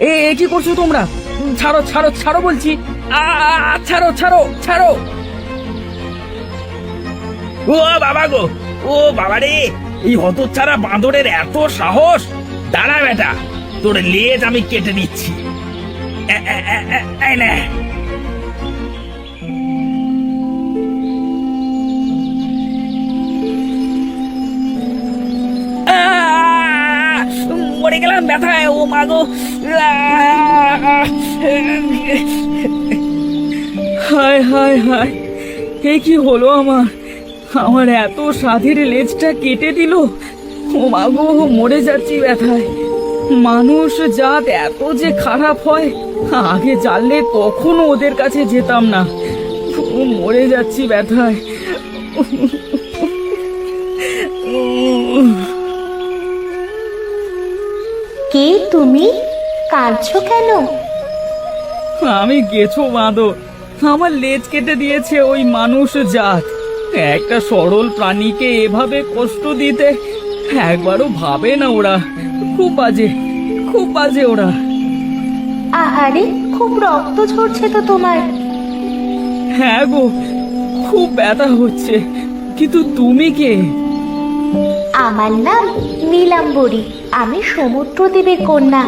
এ কি করছো তোমরা? ছাড়ো ছাড়ো ছাড়ো বলছি। ছাড়ো ছাড়ো ছাড়ো। ও বাবা গো, ও বাবা রে, এই হতচ্ছাড়া বাঁদরের এত সাহস! দাঁড়া বেটা, তোর লেজ আমি কেটে দিচ্ছি। এই নে। মরে গেলাম ব্যথায়, ও মাগো। হায় হায় হায়, এ কি হলো আমার? আমার এত সাধের লেজটা কেটে দিল। ও মাগো, মরে যাচ্ছি ব্যথায়। মানুষ জাত এত যে খারাপ হয়, আগে জানলে কখনো ওদের কাছে যেতাম না। মরে যাচ্ছি ব্যথায়। কে তুমি? কাঁদছো কেন? আমি গেছো বাঁদর, আমার লেজ কেটে দিয়েছে ওই মানুষ জাত। একটা সরল প্রাণীকে এভাবে কষ্ট দিতে একবারও ভাবে না ওরা। খুব বাজে, খুব বাজে ওরা। আহারে, খুব রক্ত ঝরছে তো তোমার। হ্যাঁ গো, খুব ব্যথা হচ্ছে। কিন্তু তুমি কে? আমার নাম নীলাম্বরী। আমি সমুদ্রদেবের কন্যা।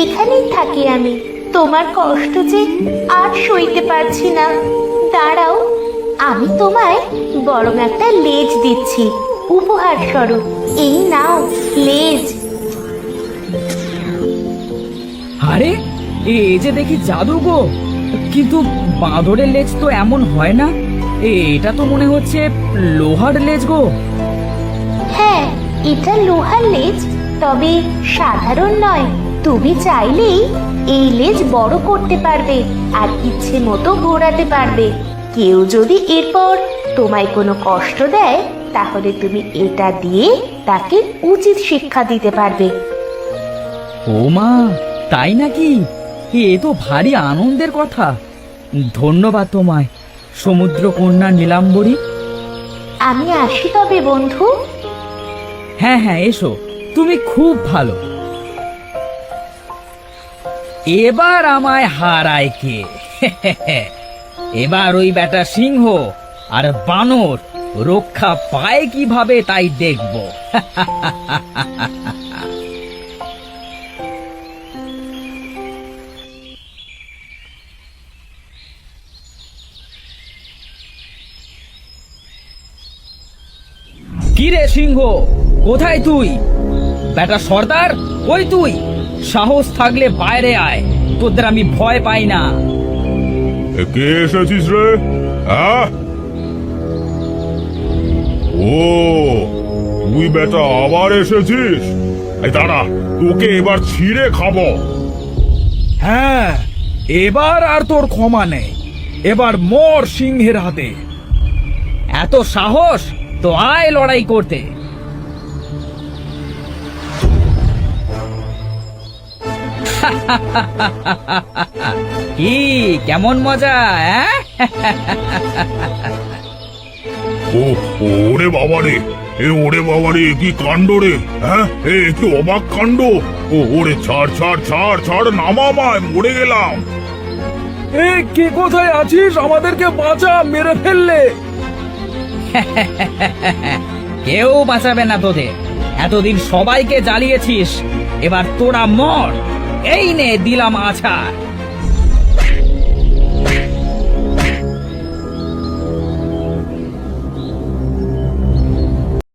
এখানেই থাকি আমি। তোমার কষ্ট যে আর সইতে পারছি না। দাঁড়াও, আমি তোমায় বরং একটা লেজ দিচ্ছি উপহার স্বরূপ। এই নাও লেজ। আরে, এ যে দেখি জাদু গো। কিন্তু বাঁদরের লেজ তো এমন হয় না। এটা তো মনে হচ্ছে লোহার লেজ গো। হ্যাঁ, এটা লোহার লেজ, তবে সাধারণ নয়। তুমি চাইলেই এই লেজ বড় করতে পারবে আর ইচ্ছে মতো ঘোরাতে পারবে। কেউ যদি এরপর তোমায় কোনো কষ্ট দেয়, তাহলে তুমি এটা দিয়ে তাকে উচিত শিক্ষা দিতে পারবে। ও মা, তাই নাকি? এ তো ভারী আনন্দের কথা। ধন্যবাদ তোমায়, সমুদ্র কন্যা নীলাম্বরী। আমি আসি তবে বন্ধু। হ্যাঁ হ্যাঁ, এসো, তুমি খুব ভালো। এবার আমায় হারায় কে? এবার ওই বেটা সিংহ আর বানর রক্ষা পায় কিভাবে তাই দেখব। কিরে সিংহ, কোথায় তুই? বেটা সর্দার, কই তুই? সাহস থাকলে বাইরে আয়, তোদের আমি ভয় পাই না। কে এসেছিস রে? ও, তুই বেটা আবার এসেছিস? এই দাঁড়া, তোকে এবার ছিঁড়ে খাবো। হ্যাঁ, এবার আর তোর ক্ষমা নেই। এবার মর সিংহের হাতে। এত সাহস তো আয় লড়াই করতে। কি কেমন মজা? ও, ওরে বাবারে, ওরে বাবারে, কি কাণ্ড রে! হ্যাঁ, কি অবাক কাণ্ড! ওরে ছাড় ছাড় ছাড় ছাড়, নামামায়, মরে গেলাম। কে কোথায় আছিস? আমাদেরকে বাঁচা, মেরে ফেললে। কেউ বাঁচাবে না তোদের। এতদিন সবাইকে জ্বালিয়েছিস, এবার তোরা মর। এই নে, দিলাম আছাড়।